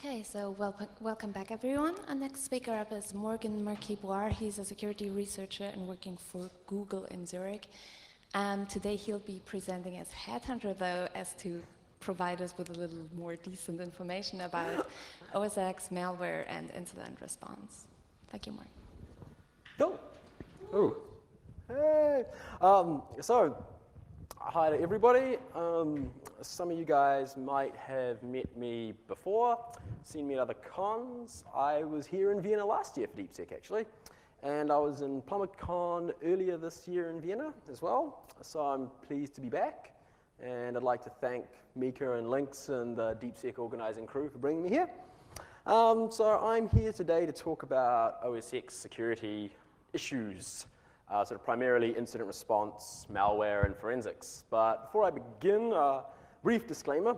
Okay, so welcome back everyone. Our next speaker up is Morgan Marquis-Boire. He's a security researcher and working for Google in Zurich. And today he'll be presenting as headhunter, though, as to provide us with a little more decent information about OS X, malware, and incident response. Thank you, Mark. Cool. Ooh. Hey. Hi to everybody. Some of you guys might have met me before, seen me at other cons. I was here in Vienna last year for DeepSec, actually. And I was in PlumberCon earlier this year in Vienna as well. So I'm pleased to be back. And I'd like to thank Mika and Lynx and the DeepSec organizing crew for bringing me here. So I'm here today to talk about OS X security issues. Sort of primarily incident response, malware, and forensics. But before I begin, brief disclaimer.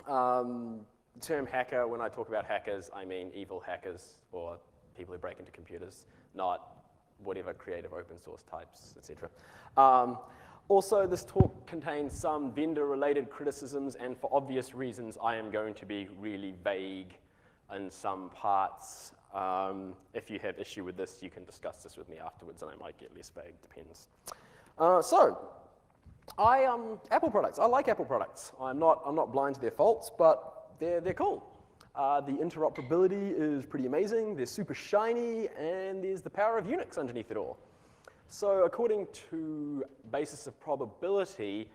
The term hacker, when I talk about hackers, I mean evil hackers or people who break into computers, not whatever creative open source types, etc. Also, this talk contains some vendor-related criticisms, and for obvious reasons, I am going to be really vague in some parts. If you have issue with this, you can discuss this with me afterwards, and I might get less vague, depends. Apple products. I like Apple products. I'm not blind to their faults, but they're cool. The interoperability is pretty amazing. They're super shiny, and there's the power of Unix underneath it all. So according to basis of probability,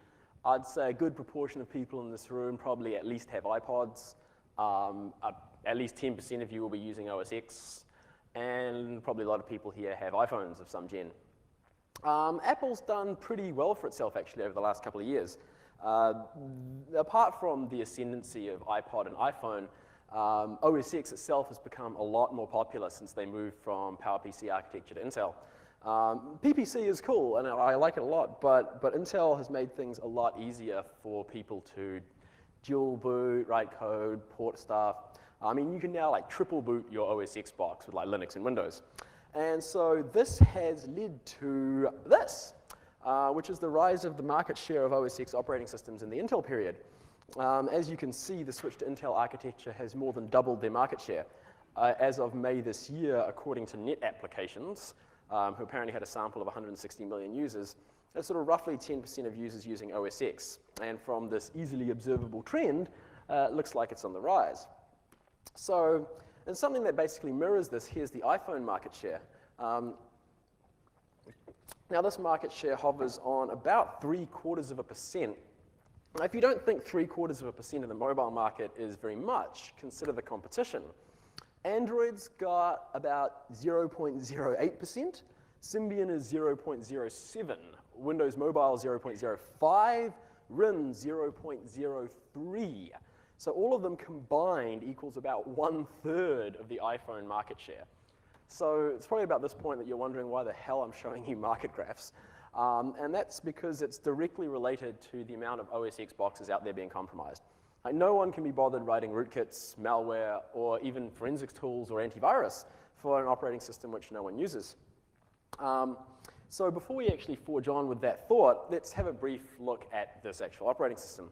I'd say a good proportion of people in this room probably at least have iPods. At least 10% of you will be using OS X, and probably a lot of people here have iPhones of some gen. Apple's done pretty well for itself, actually, over the last couple of years. Apart from the ascendancy of iPod and iPhone, OS X itself has become a lot more popular since they moved from PowerPC architecture to Intel. PPC is cool, and I like it a lot, but Intel has made things a lot easier for people to dual boot, write code, port stuff. I mean, you can now like triple boot your OS X box with like Linux and Windows. And so this has led to this, which is the rise of the market share of OS X operating systems in the Intel period. As you can see, the switch to Intel architecture has more than doubled their market share. As of May this year, according to Net Applications, who apparently had a sample of 160 million users, that's sort of roughly 10% of users using OS X. And from this easily observable trend, it looks like it's on the rise. So, and something that basically mirrors this, here's the iPhone market share. Now this market share hovers on about 0.75%. Now if you don't think 0.75% of the mobile market is very much, consider the competition. Android's got about 0.08%, Symbian is 0.07, Windows Mobile 0.05, RIM 0.03. So all of them combined equals about 1/3 of the iPhone market share. So it's probably about this point that you're wondering why the hell I'm showing you market graphs. And that's because it's directly related to the amount of OS X boxes out there being compromised. Like, no one can be bothered writing rootkits, malware, or even forensics tools or antivirus for an operating system which no one uses. So before we actually forge on with that thought, let's have a brief look at this actual operating system.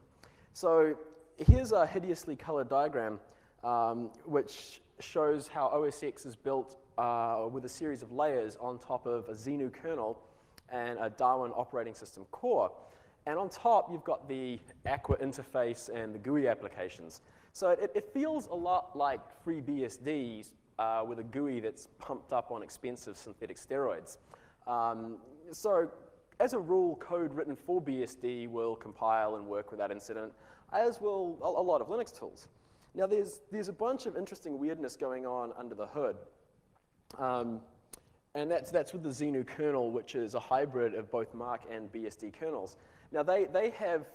So here's a hideously colored diagram which shows how OS X is built with a series of layers on top of a Xenu kernel and a Darwin operating system core. And on top, you've got the Aqua interface and the GUI applications. So it feels a lot like FreeBSD with a GUI that's pumped up on expensive synthetic steroids. So as a rule, code written for BSD will compile and work without incident, as will a lot of Linux tools. Now there's a bunch of interesting weirdness going on under the hood. And that's with the Xenu kernel, which is a hybrid of both Mark and BSD kernels. Now they have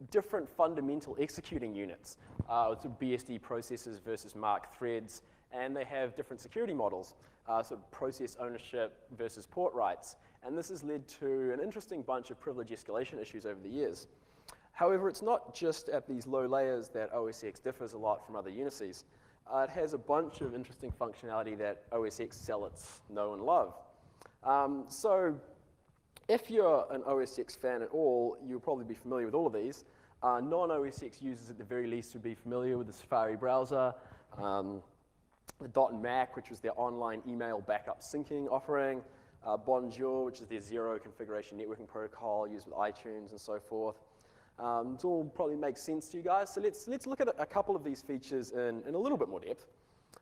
different fundamental executing units, so BSD processors versus Mark threads, and they have different security models, so process ownership versus port rights. And this has led to an interesting bunch of privilege escalation issues over the years. However, it's not just at these low layers that OS X differs a lot from other Unices. It has a bunch of interesting functionality that OS X zealots know and love. So if you're an OS X fan at all, you'll probably be familiar with all of these. Non-OS X users at the very least would be familiar with the Safari browser, The .Mac, which was their online email backup syncing offering, Bonjour, which is their zero configuration networking protocol used with iTunes and so forth. It all probably makes sense to you guys. So let's look at a couple of these features in a little bit more depth.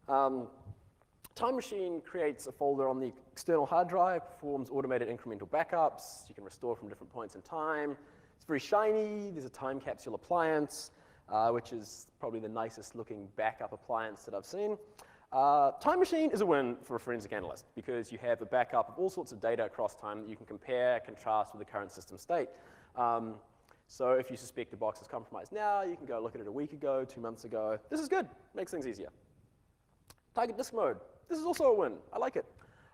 Time Machine creates a folder on the external hard drive, performs automated incremental backups. You can restore from different points in time. It's very shiny. There's a time capsule appliance, which is probably the nicest looking backup appliance that I've seen. Time Machine is a win for a forensic analyst because you have a backup of all sorts of data across time that you can compare, contrast with the current system state. So if you suspect the box is compromised now, you can go look at it a week ago, 2 months ago. This is good. Makes things easier. Target disk mode. This is also a win. I like it.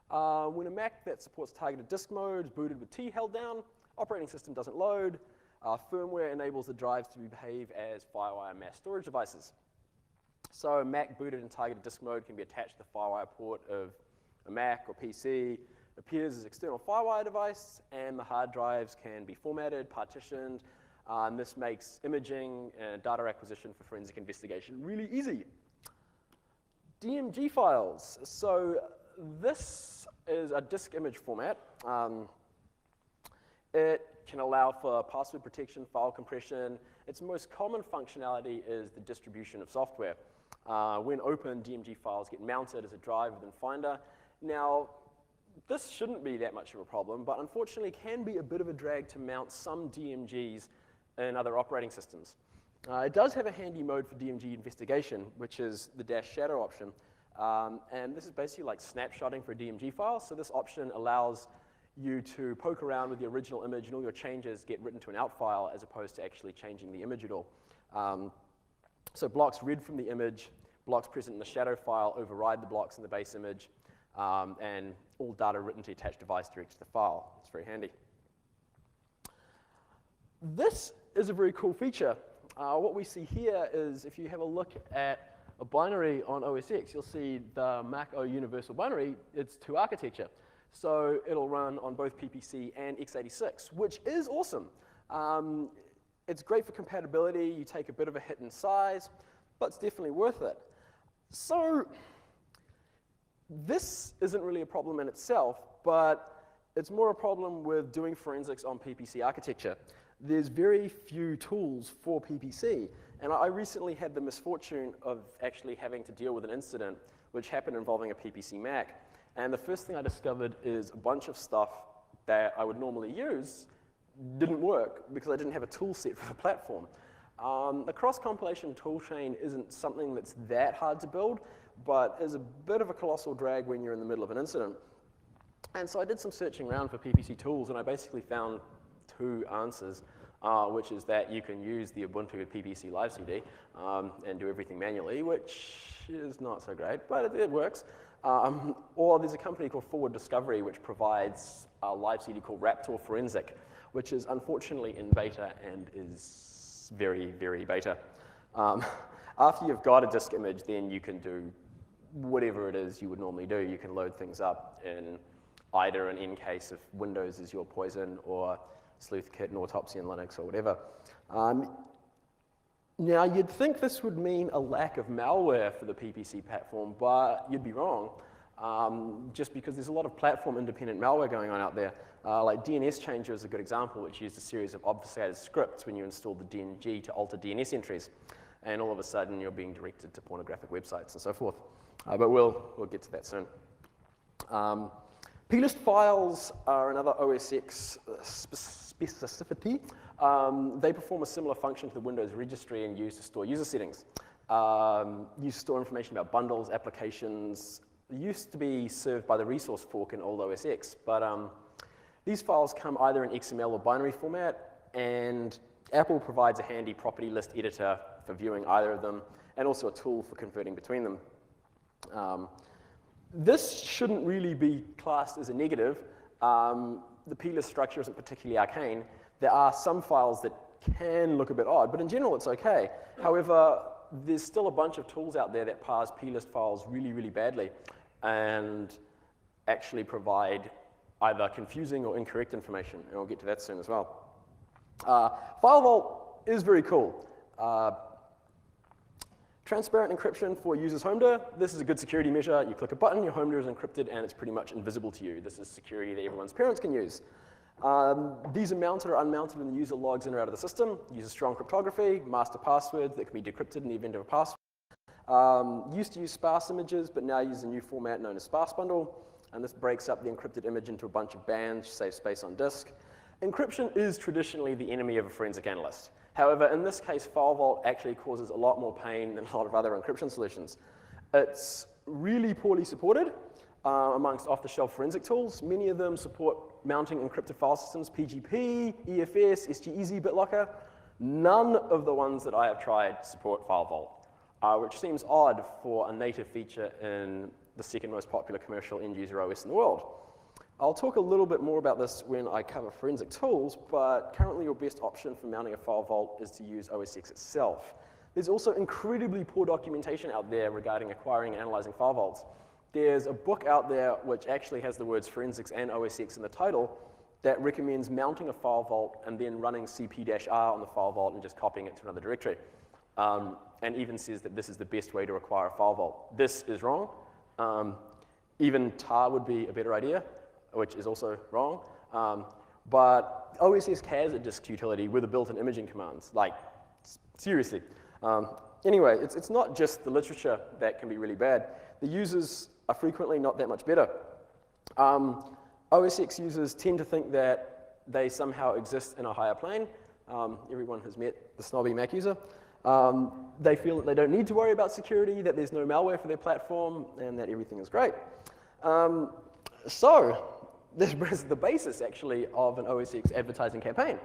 When a Mac that supports targeted disk mode is booted with T held down, operating system doesn't load. Firmware enables the drives to behave as FireWire mass storage devices. So a Mac booted in targeted disk mode can be attached to the FireWire port of a Mac or PC, appears as external FireWire device, and the hard drives can be formatted, partitioned, and this makes imaging and data acquisition for forensic investigation really easy. DMG files. So this is a disk image format. It can allow for password protection, file compression. Its most common functionality is the distribution of software. When opened, DMG files get mounted as a drive within Finder. Now, this shouldn't be that much of a problem, but unfortunately can be a bit of a drag to mount some DMGs in other operating systems. It does have a handy mode for DMG investigation, which is the -shadow option. And this is basically like snapshotting for a DMG file. So this option allows you to poke around with the original image and all your changes get written to an out file as opposed to actually changing the image at all. So blocks read from the image, blocks present in the shadow file override the blocks in the base image, and all data written to the attached device directs to the file. It's very handy. This is a very cool feature. What we see here is if you have a look at a binary on OS X, you'll see the Mac O universal binary, it's 2 architecture. So it'll run on both PPC and x86, which is awesome. It's great for compatibility. You take a bit of a hit in size, but it's definitely worth it. So this isn't really a problem in itself, but it's more a problem with doing forensics on PPC architecture. There's very few tools for PPC, and I recently had the misfortune of actually having to deal with an incident which happened involving a PPC Mac, and the first thing I discovered is a bunch of stuff that I would normally use didn't work because I didn't have a tool set for the platform. The cross-compilation toolchain isn't something that's that hard to build, but is a bit of a colossal drag when you're in the middle of an incident. And so I did some searching around for PPC tools, and I basically found 2 answers, which is that you can use the Ubuntu PPC Live CD and do everything manually, which is not so great, but it works. Or there's a company called Forward Discovery, which provides a live CD called Raptor Forensic, which is unfortunately in beta and is very, very beta. After you've got a disk image, then you can do whatever it is you would normally do. You can load things up in either an in-case if Windows is your poison, or SleuthKit and Autopsy in Linux, or whatever. Now, you'd think this would mean a lack of malware for the PPC platform, but you'd be wrong, just because there's a lot of platform-independent malware going on out there. Like DNS Changer is a good example, which used a series of obfuscated scripts when you install the DNG to alter DNS entries, and all of a sudden you're being directed to pornographic websites and so forth. But we'll get to that soon. plist files are another OS X specificity. They perform a similar function to the Windows registry and used to store user settings. Used to store information about bundles, applications. They used to be served by the resource fork in old OS X, but these files come either in XML or binary format, and Apple provides a handy property list editor for viewing either of them, and also a tool for converting between them. This shouldn't really be classed as a negative. The plist structure isn't particularly arcane. There are some files that can look a bit odd, but in general it's okay. However, there's still a bunch of tools out there that parse plist files really, really badly and actually provide either confusing or incorrect information, and we'll get to that soon as well. File Vault is very cool. Transparent encryption for users' home dir. This is a good security measure. You click a button, your home dir is encrypted, and it's pretty much invisible to you. This is security that everyone's parents can use. These are mounted or unmounted when the user logs in or out of the system. Uses strong cryptography, master passwords that can be decrypted in the event of a password. Used to use sparse images, but now use a new format known as sparse bundle. And this breaks up the encrypted image into a bunch of bands, saves space on disk. Encryption is traditionally the enemy of a forensic analyst. However, in this case, file vault actually causes a lot more pain than a lot of other encryption solutions. It's really poorly supported amongst off-the-shelf forensic tools. Many of them support mounting encrypted file systems, PGP, EFS, SGEZ, BitLocker. None of the ones that I have tried support file vault, which seems odd for a native feature in the second most popular commercial end-user OS in the world. I'll talk a little bit more about this when I cover forensic tools, but currently your best option for mounting a file vault is to use OS X itself. There's also incredibly poor documentation out there regarding acquiring and analyzing file vaults. There's a book out there which actually has the words forensics and OS X in the title that recommends mounting a file vault and then running cp-r on the file vault and just copying it to another directory. And even says that this is the best way to acquire a file vault. This is wrong. Even tar would be a better idea, which is also wrong. But OS X has a disk utility with a built-in imaging commands. Like, seriously. Anyway, it's not just the literature that can be really bad. The users are frequently not that much better. OS X users tend to think that they somehow exist in a higher plane. Everyone has met the snobby Mac user. They feel that they don't need to worry about security, that there's no malware for their platform, and that everything is great. So this is the basis, actually, of an OS X advertising campaign.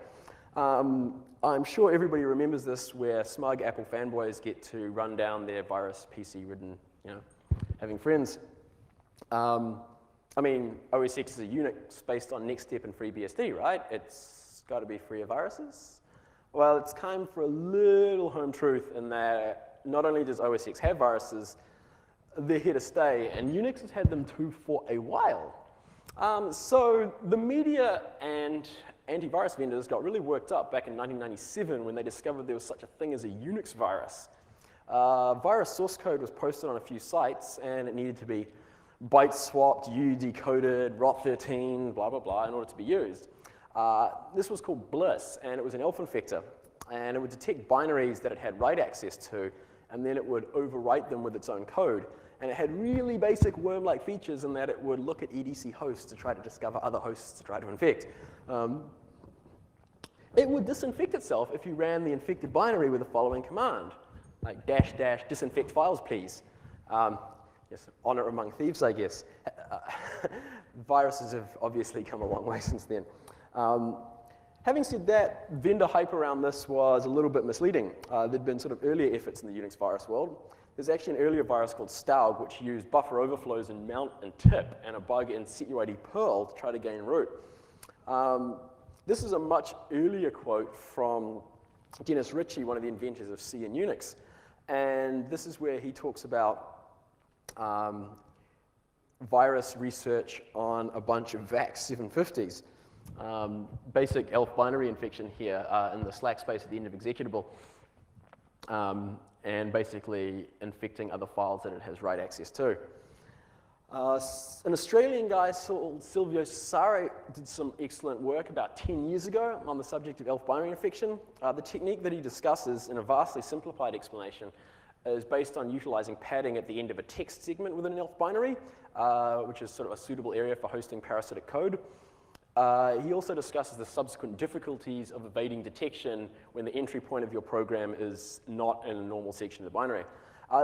I'm sure everybody remembers this, where smug Apple fanboys get to run down their virus PC-ridden, having friends. I mean, OS X is a Unix based on NextStep and FreeBSD, right? It's got to be free of viruses. Well, it's time for a little home truth in that not only does OS X have viruses, they're here to stay, and Unix has had them too for a while. So the media and antivirus vendors got really worked up back in 1997 when they discovered there was such a thing as a Unix virus. Virus source code was posted on a few sites, and it needed to be byte swapped, decoded, ROT13, blah, blah, blah, in order to be used. This was called Bliss, and it was an elf infector, and it would detect binaries that it had write access to, and then it would overwrite them with its own code. And it had really basic worm-like features in that it would look at EDC hosts to try to discover other hosts to try to infect. It would disinfect itself if you ran the infected binary with the following command, like -- disinfect files, please. Yes, honor among thieves, I guess. Viruses have obviously come a long way since then. Having said that, vendor hype around this was a little bit misleading. There'd been sort of earlier efforts in the Unix virus world. There's actually an earlier virus called Staug, which used buffer overflows in mount and tip, and a bug in setuid Perl to try to gain root. This is a much earlier quote from Dennis Ritchie, one of the inventors of C and Unix. And this is where he talks about virus research on a bunch of VAX 750s. Basic ELF binary infection here in the slack space at the end of executable, and basically infecting other files that it has write access to. An Australian guy called Silvio Cesare did some excellent work about 10 years ago on the subject of ELF binary infection. The technique that he discusses in a vastly simplified explanation is based on utilizing padding at the end of a text segment within an ELF binary, which is sort of a suitable area for hosting parasitic code. He also discusses the subsequent difficulties of evading detection when the entry point of your program is not in a normal section of the binary.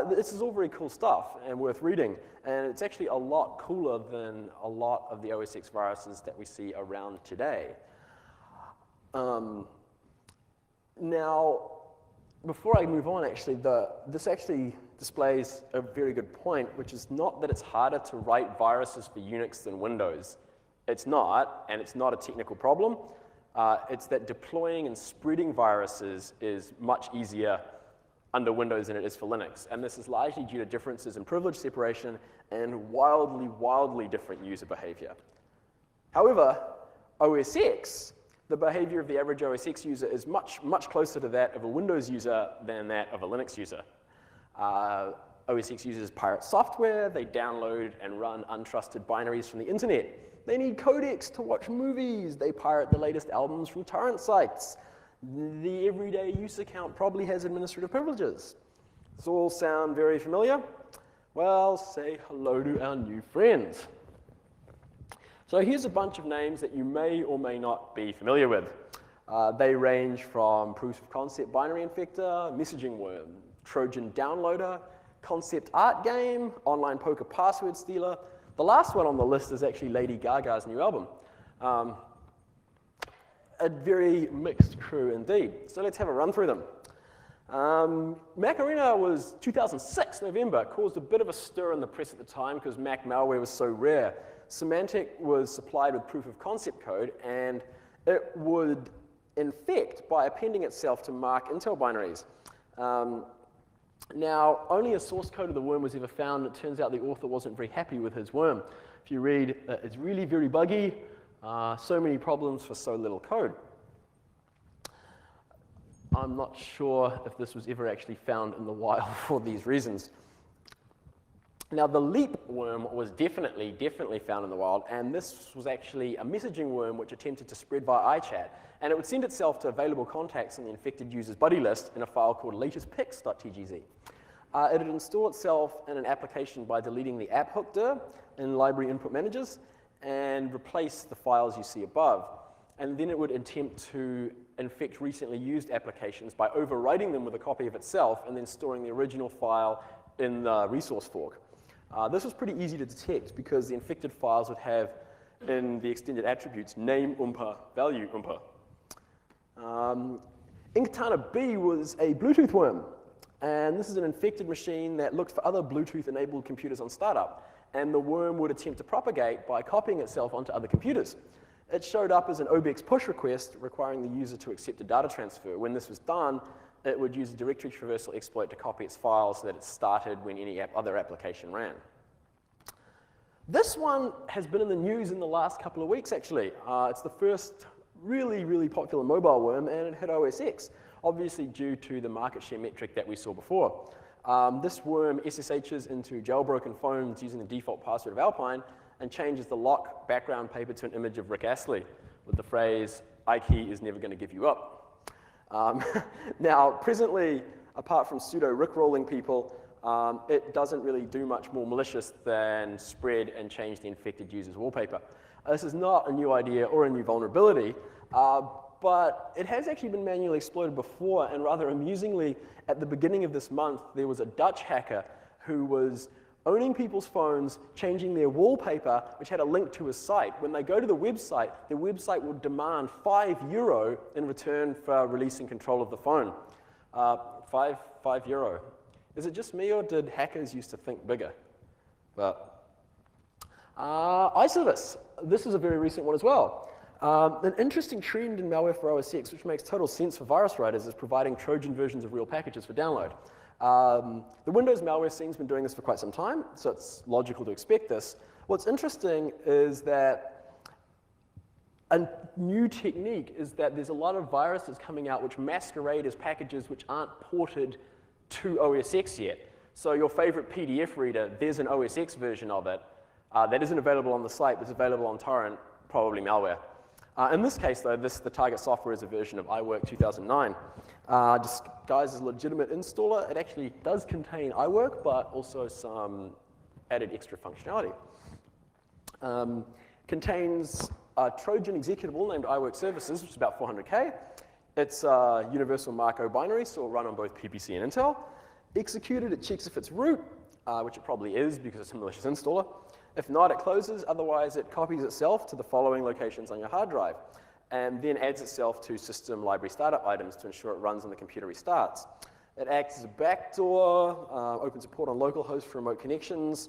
This is all very cool stuff and worth reading, and it's actually a lot cooler than a lot of the OS X viruses that we see around today. Now, before I move on, actually, this actually displays a very good point, which is not that it's harder to write viruses for Unix than Windows. It's not, and it's not a technical problem. It's that deploying and spreading viruses is much easier under Windows than it is for Linux. And this is largely due to differences in privilege separation and wildly, wildly different user behavior. However, OS X, the behavior of the average OS X user is much, much closer to that of a Windows user than that of a Linux user. OS X users pirate software, they download and run untrusted binaries from the internet. They need codecs to watch movies, they pirate the latest albums from torrent sites. The everyday use account probably has administrative privileges. Does all sound very familiar? Well, say hello to our new friends. So here's a bunch of names that you may or may not be familiar with. They range from proof of concept binary infector, messaging worm, Trojan downloader, concept art game, online poker password stealer. The last one on the list is actually Lady Gaga's new album. A very mixed crew indeed. So let's have a run through them. Macarena was 2006, November, caused a bit of a stir in the press at the time because Mac malware was so rare. Symantec was supplied with proof of concept code, and it would infect by appending itself to mark Intel binaries. Now, only a source code of the worm was ever found, and it turns out the author wasn't very happy with his worm. If you read, it's really very buggy, so many problems for so little code. I'm not sure if this was ever actually found in the wild for these reasons. Now, the leap worm was definitely found in the wild, and this was actually a messaging worm which attempted to spread via iChat, and it would send itself to available contacts in the infected user's buddy list in a file called latestpics.tgz. It would install itself in an application by deleting the app hookdir in library input managers and replace the files you see above. And then it would attempt to infect recently used applications by overwriting them with a copy of itself and then storing the original file in the resource fork. This was pretty easy to detect because the infected files would have in the extended attributes name umpa, value umpa. Inkatana B was a Bluetooth worm, and this is an infected machine that looked for other Bluetooth-enabled computers on startup, and the worm would attempt to propagate by copying itself onto other computers. It showed up as an OBEX push request requiring the user to accept a data transfer. When this was done, it would use a directory traversal exploit to copy its files so that it started when any other application ran. This one has been in the news in the last couple of weeks, actually. It's the first really popular mobile worm, and it hit OS X, obviously due to the market share metric that we saw before. This worm SSHs into jailbroken phones using the default password of Alpine and changes the lock background paper to an image of Rick Astley with the phrase, "iKey is never going to give you up." Now, presently, apart from pseudo rickrolling people, it doesn't really do much more malicious than spread and change the infected user's wallpaper. This is not a new idea or a new vulnerability, but it has actually been manually exploited before, and rather amusingly, at the beginning of this month, there was a Dutch hacker who was owning people's phones, changing their wallpaper, which had a link to his site. When they go to the website, the website will demand €5 in return for releasing control of the phone. €5. Is it just me, or did hackers used to think bigger? But iService. This is a very recent one as well. An interesting trend in malware for OS X, which makes total sense for virus writers, is providing Trojan versions of real packages for download. The Windows malware scene's been doing this for quite some time, so it's logical to expect this. What's interesting is that a new technique is that there's a lot of viruses coming out which masquerade as packages which aren't ported to OS X yet. So your favorite PDF reader, there's an OS X version of it that isn't available on the site, but is available on torrent, probably malware. In this case, though, the target software is a version of iWork 2009. Disguised as a legitimate installer, it actually does contain iWork, but also some added extra functionality. Contains a Trojan executable named iWork Services, which is about 400K. It's a universal Marco binary, so it'll run on both PPC and Intel. Executed, it checks if it's root, which it probably is because it's a malicious installer. If not, it closes. Otherwise, it copies itself to the following locations on your hard drive and then adds itself to system library startup items to ensure it runs when the computer restarts. It acts as a backdoor, opens a port on localhost for remote connections,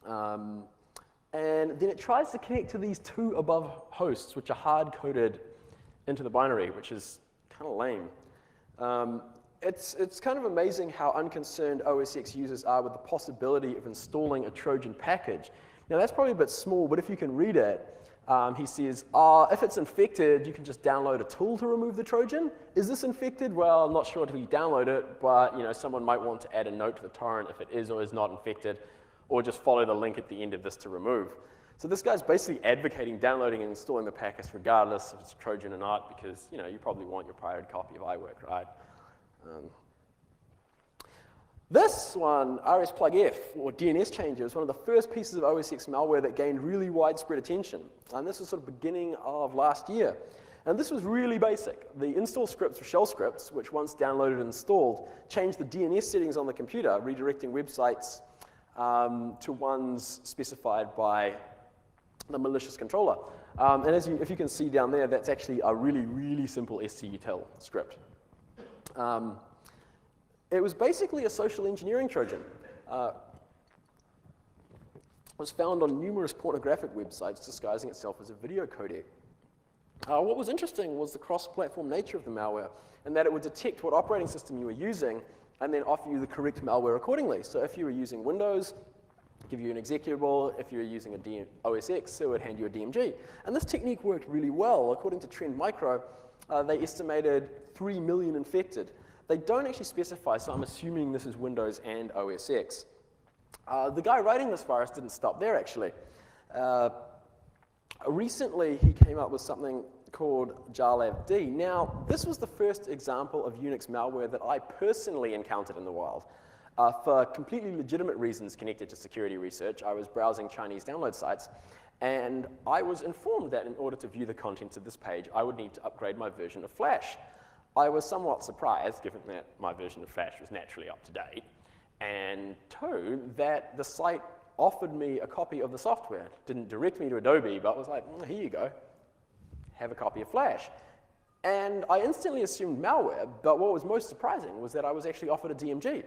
and then it tries to connect to these two above hosts, which are hard-coded into the binary, which is kind of lame. It's kind of amazing how unconcerned OS X users are with the possibility of installing a Trojan package. Now, that's probably a bit small, but if you can read it, He says, if it's infected, you can just download a tool to remove the Trojan. Is this infected? Well, I'm not sure until you download it, but someone might want to add a note to the torrent if it is or is not infected, or just follow the link at the end of this to remove. So this guy's basically advocating downloading and installing the package regardless if it's Trojan or not, because you probably want your pirated copy of iWork, right? This one, rsplugf, or DNS changer, is one of the first pieces of OS X malware that gained really widespread attention. And this was sort of beginning of last year. And this was really basic. The install scripts were shell scripts, which once downloaded and installed, changed the DNS settings on the computer, redirecting websites to ones specified by the malicious controller. And if you can see down there, that's actually a really, really simple STUtil script. It was basically a social engineering Trojan. It was found on numerous pornographic websites disguising itself as a video codec. What was interesting was the cross-platform nature of the malware, and that it would detect what operating system you were using and then offer you the correct malware accordingly. So if you were using Windows, give you an executable. If you were using a OS X, it would hand you a DMG. And this technique worked really well. According to Trend Micro, they estimated 3 million infected. They don't actually specify, so I'm assuming this is Windows and OS X. The guy writing this virus didn't stop there, actually. Recently, he came up with something called jarlabd. Now, this was the first example of Unix malware that I personally encountered in the wild. For completely legitimate reasons connected to security research, I was browsing Chinese download sites, and I was informed that in order to view the contents of this page, I would need to upgrade my version of Flash. I was somewhat surprised, given that my version of Flash was naturally up to date, and two, that the site offered me a copy of the software. It didn't direct me to Adobe, but was like, here you go, have a copy of Flash. And I instantly assumed malware, but what was most surprising was that I was actually offered a DMG.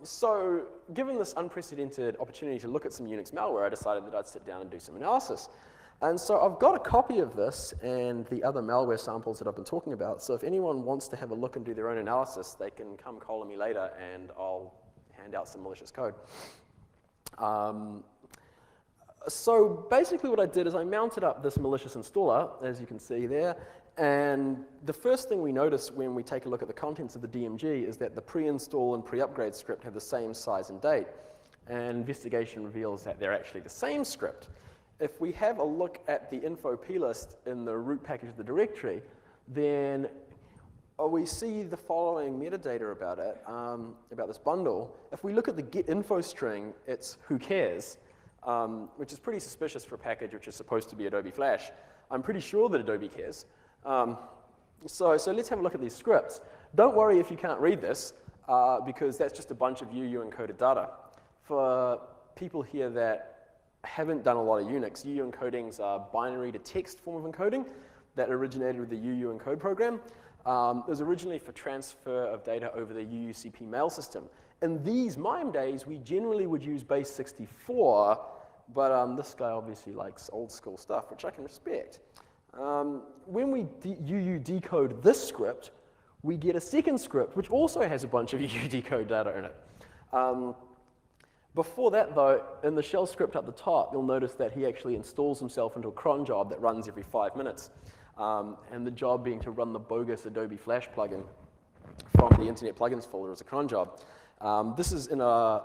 So given this unprecedented opportunity to look at some Unix malware, I decided that I'd sit down and do some analysis. And so I've got a copy of this and the other malware samples that I've been talking about. So if anyone wants to have a look and do their own analysis, they can come call me later and I'll hand out some malicious code. So basically what I did is I mounted up this malicious installer, as you can see there. And the first thing we notice when we take a look at the contents of the DMG is that the pre-install and pre-upgrade script have the same size and date. And investigation reveals that they're actually the same script. If we have a look at the info plist in the root package of the directory, then we see the following metadata about it, about this bundle. If we look at the get info string, it's who cares, which is pretty suspicious for a package which is supposed to be Adobe Flash. I'm pretty sure that Adobe cares. So let's have a look at these scripts. Don't worry if you can't read this, because that's just a bunch of UU encoded data. For people here that haven't done a lot of Unix, UU encodings are binary to text form of encoding that originated with the UU encode program. It was originally for transfer of data over the UUCP mail system. In these MIME days, we generally would use base 64, but this guy obviously likes old school stuff, which I can respect. When we UU decode this script, we get a second script, which also has a bunch of UU decode data in it. Before that, though, in the shell script at the top, you'll notice that he actually installs himself into a cron job that runs every 5 minutes. And the job being to run the bogus Adobe Flash plugin from the Internet Plugins folder as a cron job. This is in a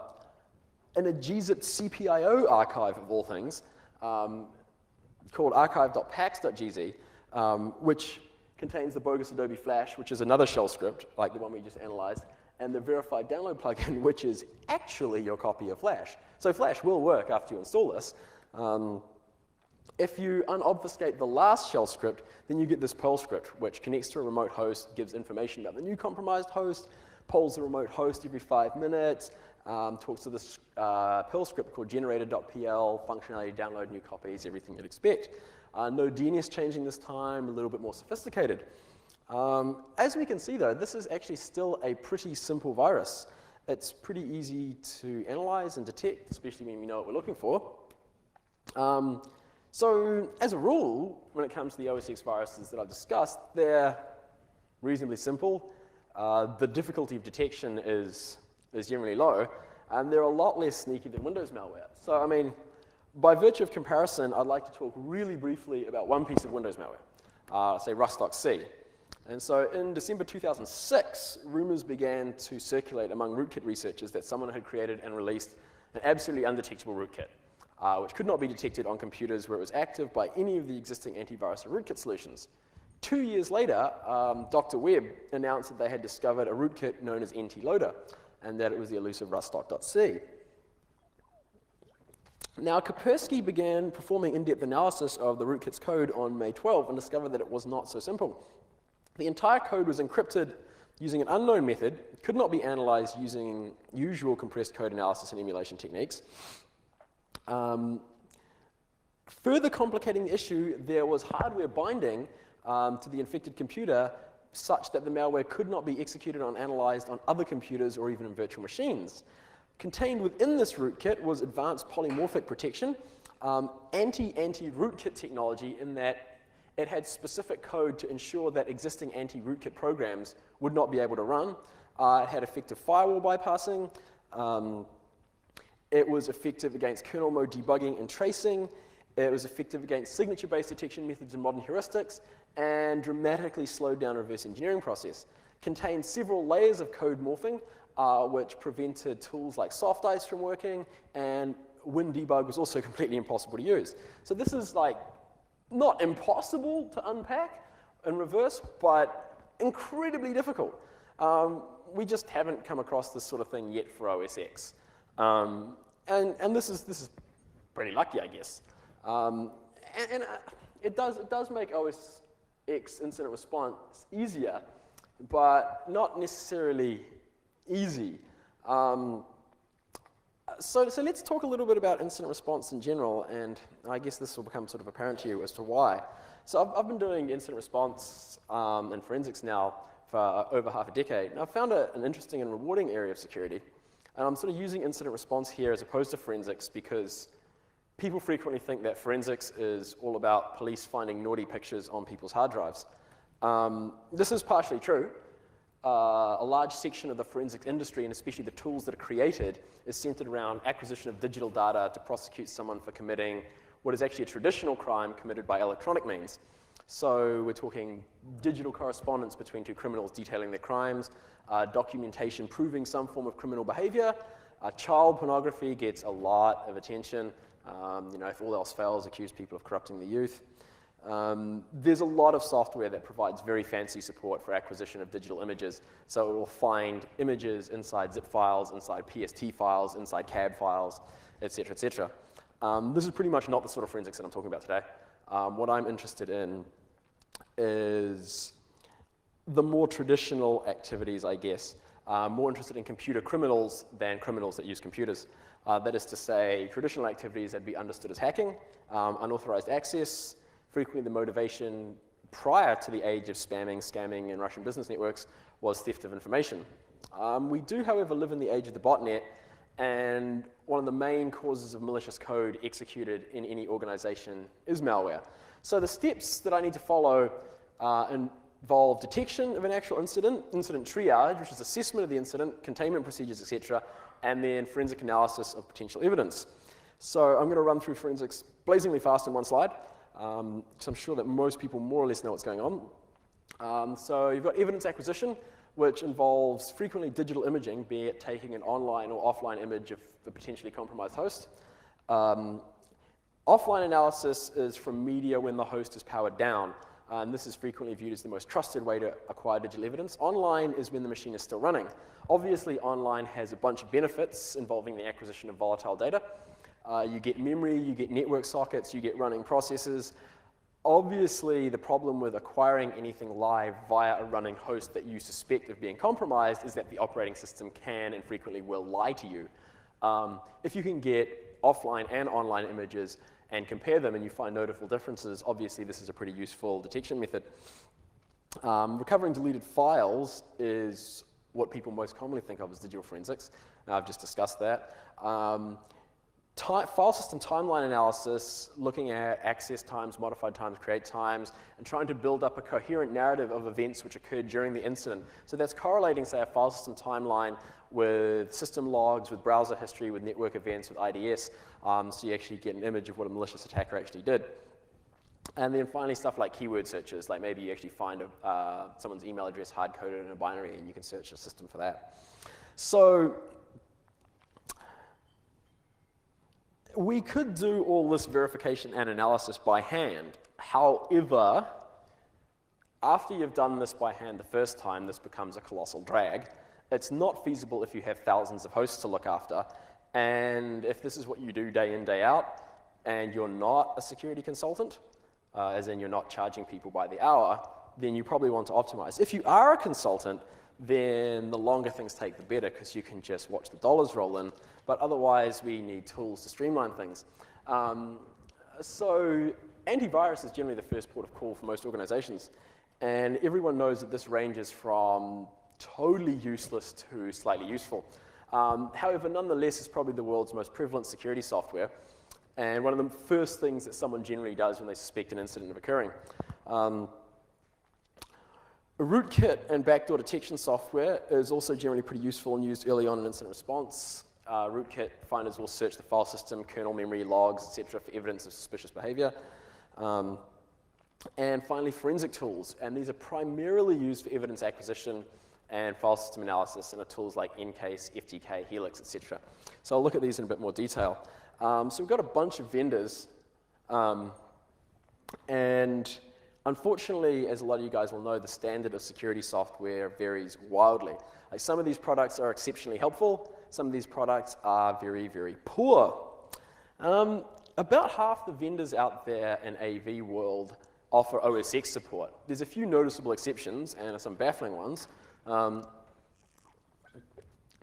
gzip CPIO archive, of all things, called archive.pax.gz, which contains the bogus Adobe Flash, which is another shell script, like the one we just analyzed, and the verified download plugin, which is actually your copy of Flash. So Flash will work after you install this. If you unobfuscate the last shell script, then you get this Perl script, which connects to a remote host, gives information about the new compromised host, polls the remote host every 5 minutes, talks to this Perl script called generator.pl, functionality, download new copies, everything you'd expect. No DNS changing this time, a little bit more sophisticated. As we can see, though, this is actually still a pretty simple virus. It's pretty easy to analyze and detect, especially when we know what we're looking for. So as a rule, when it comes to the OS X viruses that I've discussed, they're reasonably simple. The difficulty of detection is generally low, and they're a lot less sneaky than Windows malware. So, I mean, By virtue of comparison, I'd like to talk really briefly about one piece of Windows malware, say rust.c. And so in December 2006, rumors began to circulate among rootkit researchers that someone had created and released an absolutely undetectable rootkit, which could not be detected on computers where it was active by any of the existing antivirus or rootkit solutions. 2 years later, Dr. Webb announced that they had discovered a rootkit known as NT-Loader, and that it was the elusive rust.c. Now, Kaspersky began performing in-depth analysis of the rootkit's code on May 12 and discovered that it was not so simple. The entire code was encrypted using an unknown method, could not be analyzed using usual compressed code analysis and emulation techniques. Further complicating the issue, there was hardware binding to the infected computer such that the malware could not be executed or analyzed on other computers or even in virtual machines. Contained within this rootkit was advanced polymorphic protection, anti-rootkit technology in that it had specific code to ensure that existing anti-rootkit programs would not be able to run. It had effective firewall bypassing. It was effective against kernel mode debugging and tracing. It was effective against signature-based detection methods and modern heuristics, and dramatically slowed down a reverse engineering process. Contained several layers of code morphing, which prevented tools like soft ice from working, and WinDebug was also completely impossible to use. So this is like not impossible to unpack in reverse, but incredibly difficult. We just haven't come across this sort of thing yet for OS X. And this is pretty lucky, I guess. It does make OS X incident response easier, but not necessarily easy. So let's talk a little bit about incident response in general, and I guess this will become sort of apparent to you as to why. So I've been doing incident response and forensics now for over half a decade, and I've found an interesting and rewarding area of security. And I'm sort of using incident response here as opposed to forensics because people frequently think that forensics is all about police finding naughty pictures on people's hard drives. This is partially true. A large section of the forensics industry, and especially the tools that are created, is centered around acquisition of digital data to prosecute someone for committing what is actually a traditional crime committed by electronic means. So we're talking digital correspondence between two criminals detailing their crimes, documentation proving some form of criminal behavior. Child pornography gets a lot of attention. If all else fails, accuse people of corrupting the youth. There's a lot of software that provides very fancy support for acquisition of digital images. So it will find images inside zip files, inside PST files, inside CAD files, et cetera, et cetera. This is pretty much not the sort of forensics that I'm talking about today. What I'm interested in is the more traditional activities, I guess. More interested in computer criminals than criminals that use computers. That is to say, traditional activities that be understood as hacking, unauthorized access. Frequently the motivation prior to the age of spamming, scamming, and Russian business networks was theft of information. We do, however, live in the age of the botnet, and one of the main causes of malicious code executed in any organization is malware. So the steps that I need to follow involve detection of an actual incident, incident triage, which is assessment of the incident, containment procedures, etc., and then forensic analysis of potential evidence. So I'm going to run through forensics blazingly fast in one slide, because I'm sure that most people more or less know what's going on. So you've got evidence acquisition, which involves frequently digital imaging, be it taking an online or offline image of the potentially compromised host. Offline analysis is from media when the host is powered down, and this is frequently viewed as the most trusted way to acquire digital evidence. Online is when the machine is still running. Obviously, online has a bunch of benefits involving the acquisition of volatile data. You get memory, you get network sockets, you get running processes. Obviously, the problem with acquiring anything live via a running host that you suspect of being compromised is that the operating system can and frequently will lie to you. If you can get offline and online images and compare them and you find notable differences, obviously this is a pretty useful detection method. Recovering deleted files is what people most commonly think of as digital forensics. I've just discussed that. File system timeline analysis, looking at access times, modified times, create times, and trying to build up a coherent narrative of events which occurred during the incident. So that's correlating, say, a file system timeline with system logs, with browser history, with network events, with IDS, so you actually get an image of what a malicious attacker actually did. And then finally, stuff like keyword searches, like maybe you actually find someone's email address hard-coded in a binary, and you can search the system for that. So we could do all this verification and analysis by hand. However, after you've done this by hand the first time, this becomes a colossal drag. It's not feasible if you have thousands of hosts to look after. And if this is what you do day in, day out, and you're not a security consultant, as in you're not charging people by the hour, then you probably want to optimize. If you are a consultant, then the longer things take, the better, because you can just watch the dollars roll in. But otherwise, we need tools to streamline things. So antivirus is generally the first port of call for most organizations. And everyone knows that this ranges from totally useless to slightly useful. However, nonetheless, it's probably the world's most prevalent security software. And one of the first things that someone generally does when they suspect an incident of occurring. Rootkit and backdoor detection software is also generally pretty useful and used early on in incident response. Rootkit finders will search the file system, kernel memory, logs, etc. for evidence of suspicious behavior. And finally, forensic tools. And these are primarily used for evidence acquisition and file system analysis, and are tools like Ncase, FTK, Helix, etc. So I'll look at these in a bit more detail. So we've got a bunch of vendors, and unfortunately, as a lot of you guys will know, the standard of security software varies wildly. Like some of these products are exceptionally helpful, some of these products are very, very poor. About half the vendors out there in AV world offer OS X support. There's a few noticeable exceptions and some baffling ones.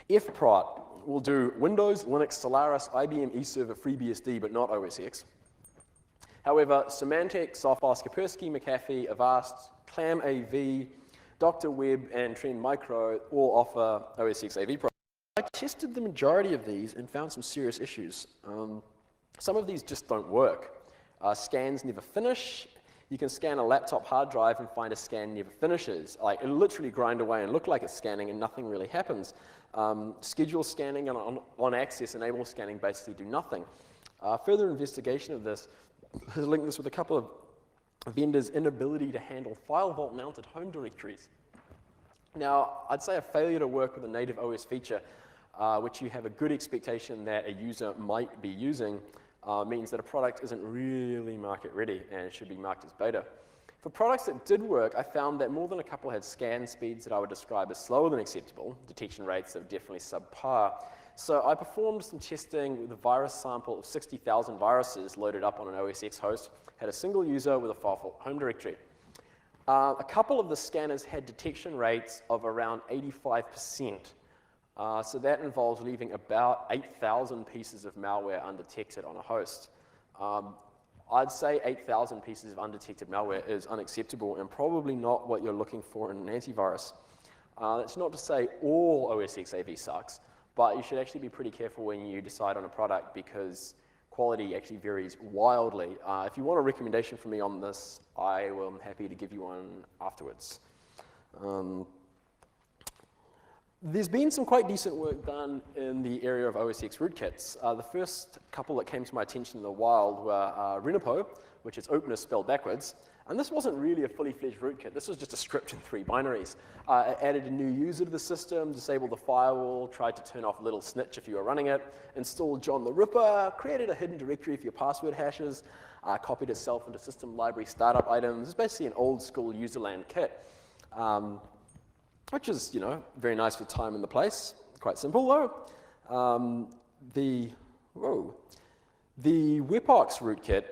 FProt will do Windows, Linux, Solaris, IBM eServer, FreeBSD, but not OS X. However, Symantec, Sophos, Kaspersky, McAfee, Avast, ClamAV, Dr. Web, and Trend Micro all offer OS X AV products. I tested the majority of these and found some serious issues. Some of these just don't work. Scans never finish. You can scan a laptop hard drive and find a scan never finishes. Like, it'll literally grind away and look like it's scanning and nothing really happens. Schedule scanning and on-access enable scanning basically do nothing. Further investigation of this has linked this with a couple of vendors' inability to handle file vault mounted home directories. Now, I'd say a failure to work with a native OS feature, which you have a good expectation that a user might be using, means that a product isn't really market ready and should be marked as beta. For products that did work, I found that more than a couple had scan speeds that I would describe as slower than acceptable. Detection rates are definitely subpar. So I performed some testing with a virus sample of 60,000 viruses loaded up on an OS X host, had a single user with a file vault home directory. A couple of the scanners had detection rates of around 85%. So that involves leaving about 8,000 pieces of malware undetected on a host. I'd say 8,000 pieces of undetected malware is unacceptable and probably not what you're looking for in an antivirus. That's not to say all OS X AV sucks, but you should actually be pretty careful when you decide on a product because quality actually varies wildly. If you want a recommendation from me on this, I am happy to give you one afterwards. There's been some quite decent work done in the area of OS X rootkits. The first couple that came to my attention in the wild were Renipo, which is openness spelled backwards. And this wasn't really a fully fledged rootkit. This was just a script in 3 binaries. It added a new user to the system, disabled the firewall, tried to turn off Little Snitch if you were running it, installed John the Ripper, created a hidden directory for your password hashes, copied itself into system library startup items. It's basically an old school userland kit. Which is, you know, very nice for time and the place. Quite simple, though. The Wepox rootkit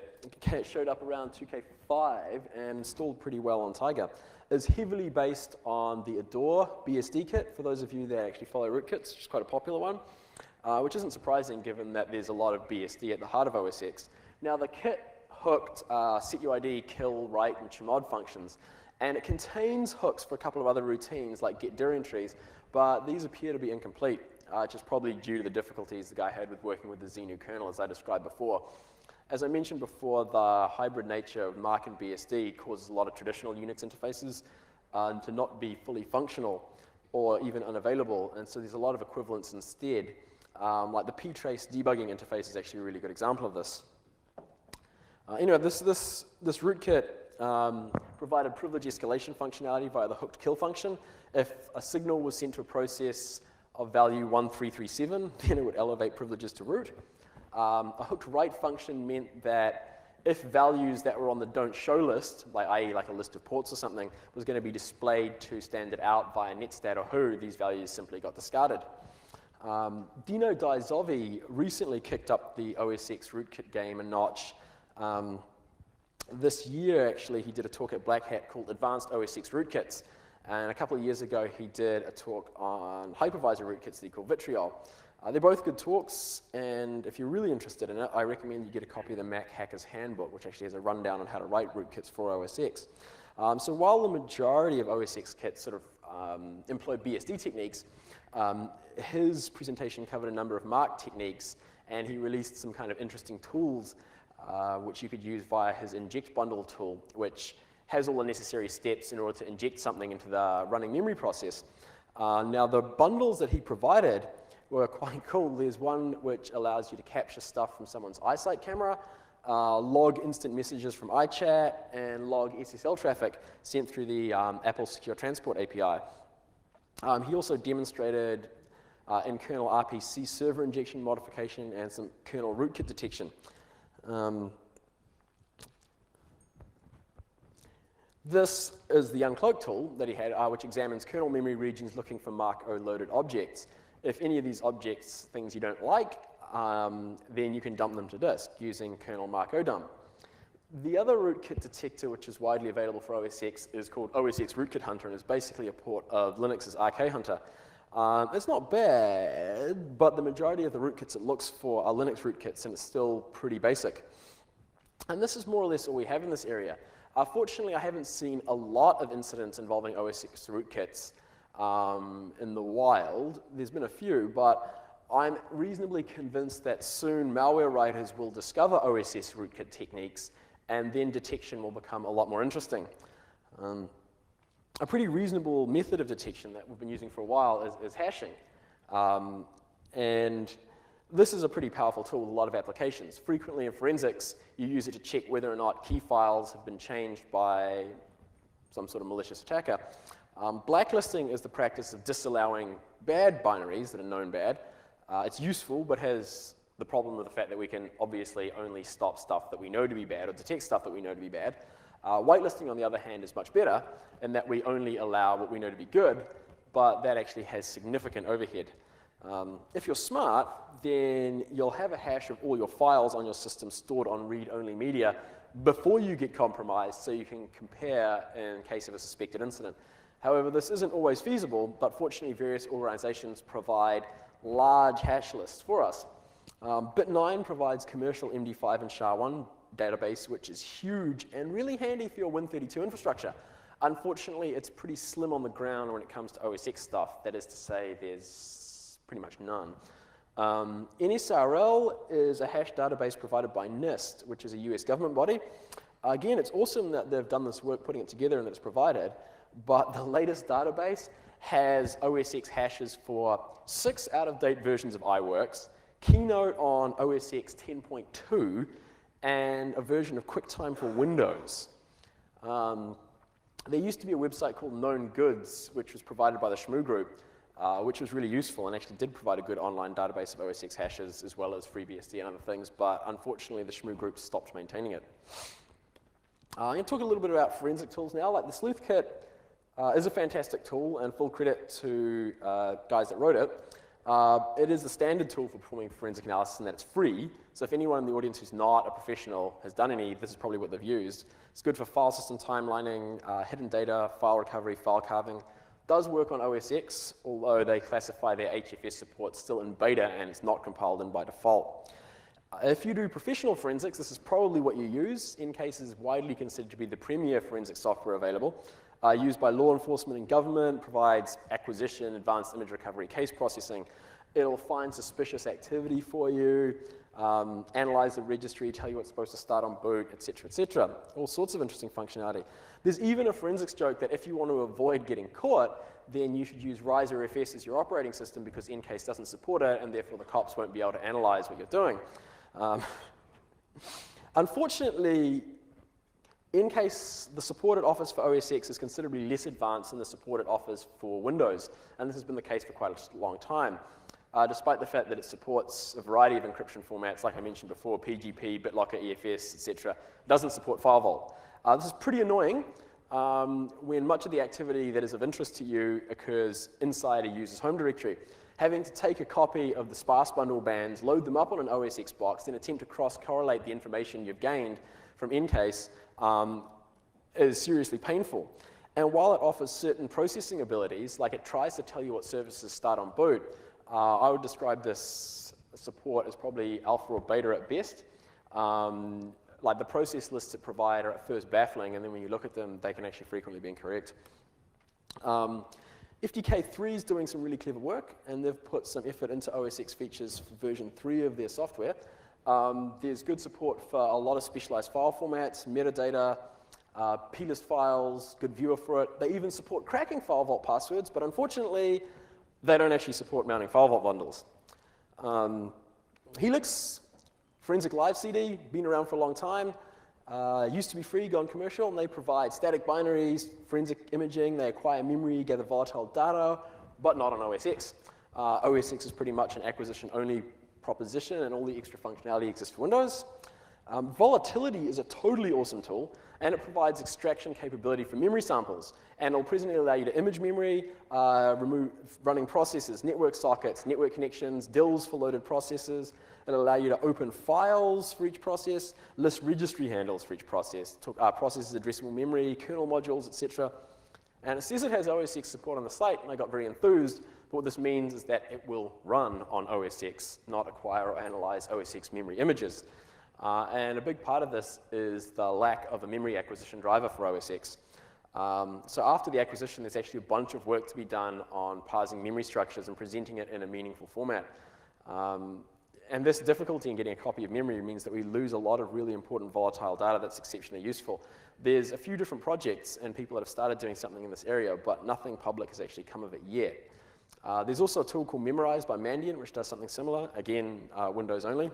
showed up around 2K5 and installed pretty well on Tiger. It's heavily based on the Adore BSD kit, for those of you that actually follow rootkits, which is quite a popular one, which isn't surprising given that there's a lot of BSD at the heart of OS X. Now, the kit hooked setuid, kill, write, and chmod functions, and it contains hooks for a couple of other routines like get dir entries, but these appear to be incomplete, which is probably due to the difficulties the guy had with working with the Xenu kernel, as I described before. As I mentioned before, the hybrid nature of Mark and BSD causes a lot of traditional Unix interfaces to not be fully functional. or even unavailable, and so there's a lot of equivalents instead. Like the ptrace debugging interface is actually a really good example of this. Anyway, this rootkit provided privilege escalation functionality via the hooked kill function. If a signal was sent to a process of value 1337, then it would elevate privileges to root. A hooked write function meant that if values that were on the don't show list, like i.e. like a list of ports or something, was going to be displayed to standard out via netstat or who, these values simply got discarded. Dino Daizovi recently kicked up the OS X rootkit game a notch. This year, actually, he did a talk at Black Hat called Advanced OS X Rootkits. And a couple of years ago, he did a talk on hypervisor rootkits that he called Vitriol. They're both good talks, and if you're really interested in it, I recommend you get a copy of the Mac Hacker's Handbook, which actually has a rundown on how to write rootkits for OS X. So while the majority of OS X kits sort of employ BSD techniques, his presentation covered a number of mark techniques, and he released some kind of interesting tools which you could use via his inject bundle tool, which has all the necessary steps in order to inject something into the running memory process. Now, the bundles that he provided were quite cool. There's one which allows you to capture stuff from someone's iSight camera, log instant messages from iChat, and log SSL traffic sent through the Apple Secure Transport API. He also demonstrated in kernel RPC server injection modification and some kernel rootkit detection. This is the uncloak tool that he had, which examines kernel memory regions looking for Mark O loaded objects. If any of these objects, things you don't like, then you can dump them to disk using kernel Mark O dump. The other rootkit detector, which is widely available for OS X, is called OS X Rootkit Hunter, and is basically a port of Linux's RK Hunter. It's not bad, but the majority of the rootkits it looks for are Linux rootkits, and it's still pretty basic. And this is more or less all we have in this area. Fortunately, I haven't seen a lot of incidents involving OS X rootkits in the wild. There's been a few, but I'm reasonably convinced that soon malware writers will discover OS X rootkit techniques, and then detection will become a lot more interesting. A pretty reasonable method of detection that we've been using for a while is hashing. And this is a pretty powerful tool with a lot of applications. Frequently in forensics, you use it to check whether or not key files have been changed by some sort of malicious attacker. Blacklisting is the practice of disallowing bad binaries that are known bad. It's useful, but has the problem of the fact that we can obviously only stop stuff that we know to be bad or detect stuff that we know to be bad. Whitelisting, on the other hand, is much better in that we only allow what we know to be good, but that actually has significant overhead. If you're smart, then you'll have a hash of all your files on your system stored on read-only media before you get compromised, so you can compare in case of a suspected incident. However, this isn't always feasible, but fortunately various organizations provide large hash lists for us. Bit9 provides commercial MD5 and SHA-1 database, which is huge and really handy for your Win32 infrastructure. Unfortunately, it's pretty slim on the ground when it comes to OS X stuff. That is to say, there's pretty much none. NSRL is a hash database provided by NIST, which is a US government body. Again, it's awesome that they've done this work putting it together and that it's provided, but the latest database has OS X hashes for 6 out-of-date versions of iWorks, Keynote on OS X 10.2, and a version of QuickTime for Windows. There used to be a website called Known Goods, which was provided by the Shmoo Group, which was really useful and actually did provide a good online database of OS X hashes as well as FreeBSD and other things, but unfortunately the Shmoo Group stopped maintaining it. I'm going to talk a little bit about forensic tools now. Like the Sleuth Kit is a fantastic tool, and full credit to guys that wrote it. It is the standard tool for performing forensic analysis in that it's free. So if anyone in the audience who's not a professional has done any, this is probably what they've used. It's good for file system timelining, hidden data, file recovery, file carving. Does work on OS X, although they classify their HFS support still in beta and it's not compiled in by default. If you do professional forensics, this is probably what you use. In-Case is widely considered to be the premier forensic software available. Used by law enforcement and government, provides acquisition, advanced image recovery, case processing. It'll find suspicious activity for you, analyze the registry, tell you what's supposed to start on boot, etc., etc. All sorts of interesting functionality. There's even a forensics joke that if you want to avoid getting caught, then you should use RiserFS as your operating system because Ncase doesn't support it, and therefore the cops won't be able to analyze what you're doing. Unfortunately, Ncase, the support it offers for OS X is considerably less advanced than the support it offers for Windows, and this has been the case for quite a long time. Despite the fact that it supports a variety of encryption formats, like I mentioned before, PGP, BitLocker, EFS, etc., it doesn't support file vault. This is pretty annoying when much of the activity that is of interest to you occurs inside a user's home directory. Having to take a copy of the sparse bundle bands, load them up on an OS X box, then attempt to cross-correlate the information you've gained from Ncase is seriously painful. And while it offers certain processing abilities, like it tries to tell you what services start on boot, I would describe this support as probably alpha or beta at best. Like the process lists it provide are at first baffling, and then when you look at them, they can actually frequently be incorrect. FTK3 is doing some really clever work, and they've put some effort into OS X features for version 3 of their software. There's good support for a lot of specialized file formats, metadata, plist files, good viewer for it. They even support cracking file vault passwords, but unfortunately, they don't actually support mounting file vault bundles. Helix, Forensic Live CD, been around for a long time. Used to be free, gone commercial, and they provide static binaries, forensic imaging, they acquire memory, gather volatile data, but not on OS X. OS X is pretty much an acquisition-only proposition, and all the extra functionality exists for Windows. Volatility is a totally awesome tool, and it provides extraction capability for memory samples. And it'll presently allow you to image memory, remove running processes, network sockets, network connections, DILs for loaded processes. It'll allow you to open files for each process, list registry handles for each process, processes addressable memory, kernel modules, etc. And it says it has OS X support on the site, and I got very enthused. But what this means is that it will run on OS X, not acquire or analyze OS X memory images. And a big part of this is the lack of a memory acquisition driver for OS X. So after the acquisition, there's actually a bunch of work to be done on parsing memory structures and presenting it in a meaningful format. And this difficulty in getting a copy of memory means that we lose a lot of really important volatile data that's exceptionally useful. There's a few different projects and people that have started doing something in this area, but nothing public has actually come of it yet. There's also a tool called Memorize by Mandiant, which does something similar, again, Windows only.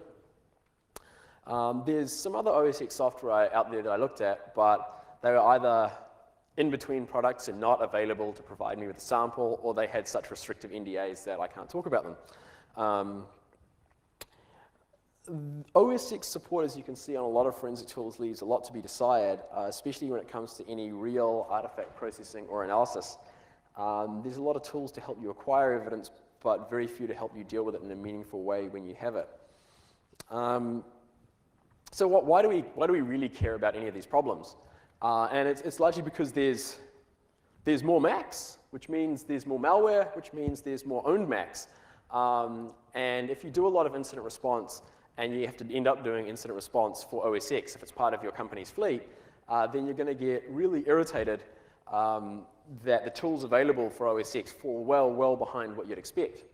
There's some other OS X software out there that I looked at, but they were either in between products and not available to provide me with a sample, or they had such restrictive NDAs that I can't talk about them. OS X support, as you can see on a lot of forensic tools, leaves a lot to be desired, especially when it comes to any real artifact processing or analysis. There's a lot of tools to help you acquire evidence, but very few to help you deal with it in a meaningful way when you have it. So why do we really care about any of these problems? And it's largely because there's more Macs, which means there's more malware, which means there's more owned Macs. And if you do a lot of incident response, and you have to end up doing incident response for OS X, if it's part of your company's fleet, then you're going to get really irritated that the tools available for OS X fall well behind what you'd expect.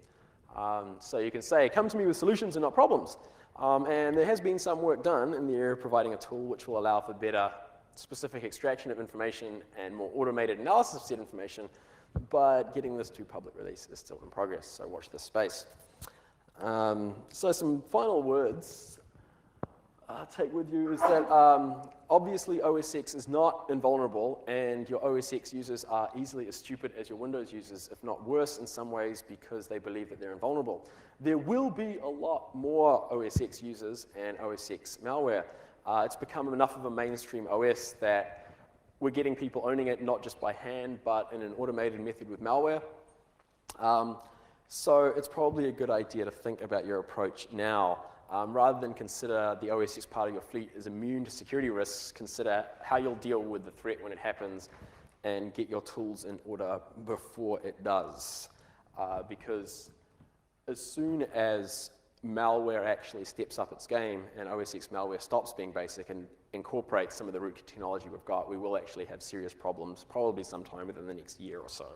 So you can say, come to me with solutions and not problems. And there has been some work done in the area of providing a tool which will allow for better specific extraction of information and more automated analysis of said information, but getting this to public release is still in progress, so watch this space. So some final words I'll take with you is that obviously OS X is not invulnerable, and your OS X users are easily as stupid as your Windows users, if not worse in some ways, because they believe that they're invulnerable. There will be a lot more OS X users and OS X malware. It's become enough of a mainstream OS that we're getting people owning it not just by hand, but in an automated method with malware. So it's probably a good idea to think about your approach now. Rather than consider the OS X part of your fleet as immune to security risks, consider how you'll deal with the threat when it happens and get your tools in order before it does. Because as soon as malware actually steps up its game and OS X malware stops being basic and incorporates some of the root technology we've got, we will actually have serious problems, probably sometime within the next year or so.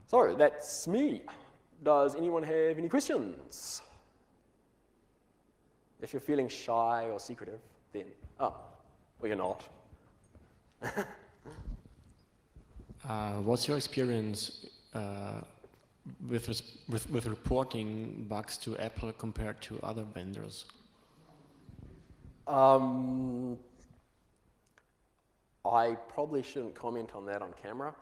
So that's me. Does anyone have any questions? If you're feeling shy or secretive, then, oh, well, you're not. What's your experience with reporting bugs to Apple compared to other vendors? I probably shouldn't comment on that on camera,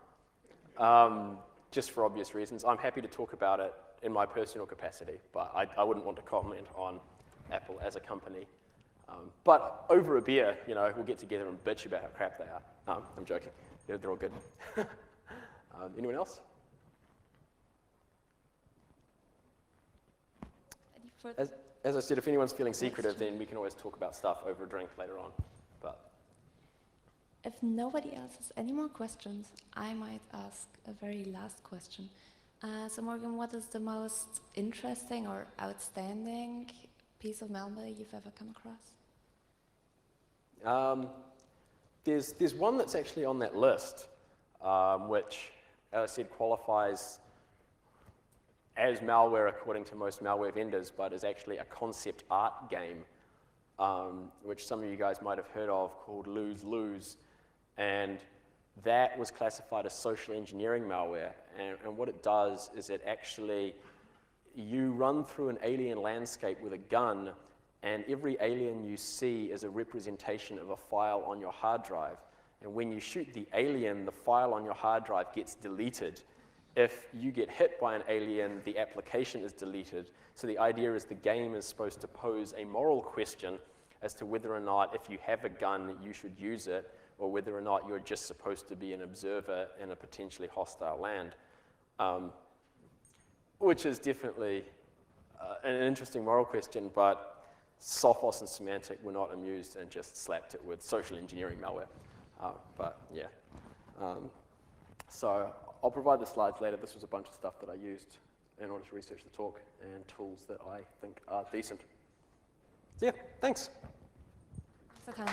just for obvious reasons. I'm happy to talk about it in my personal capacity, but I wouldn't want to comment on Apple as a company. But over a beer, you know, we'll get together and bitch about how crap they are. No, I'm joking. They're all good. Anyone else? Any further As I said, if anyone's feeling secretive, then we can always talk about stuff over a drink later on. But if nobody else has any more questions, I might ask a very last question. So Morgan, what is the most interesting or outstanding piece of malware you've ever come across? There's one that's actually on that list, which, as I said, qualifies as malware according to most malware vendors, but is actually a concept art game, which some of you guys might have heard of, called Lose Lose. And that was classified as social engineering malware. And what it does is it actually, you run through an alien landscape with a gun, and every alien you see is a representation of a file on your hard drive. And when you shoot the alien, the file on your hard drive gets deleted. If you get hit by an alien, the application is deleted. So the idea is the game is supposed to pose a moral question as to whether or not, if you have a gun, you should use it, or whether or not you're just supposed to be an observer in a potentially hostile land, which is definitely an interesting moral question, but Sophos and Symantec were not amused and just slapped it with social engineering malware. But yeah. So I'll provide the slides later. This was a bunch of stuff that I used in order to research the talk and tools that I think are decent. So yeah, thanks. So kind.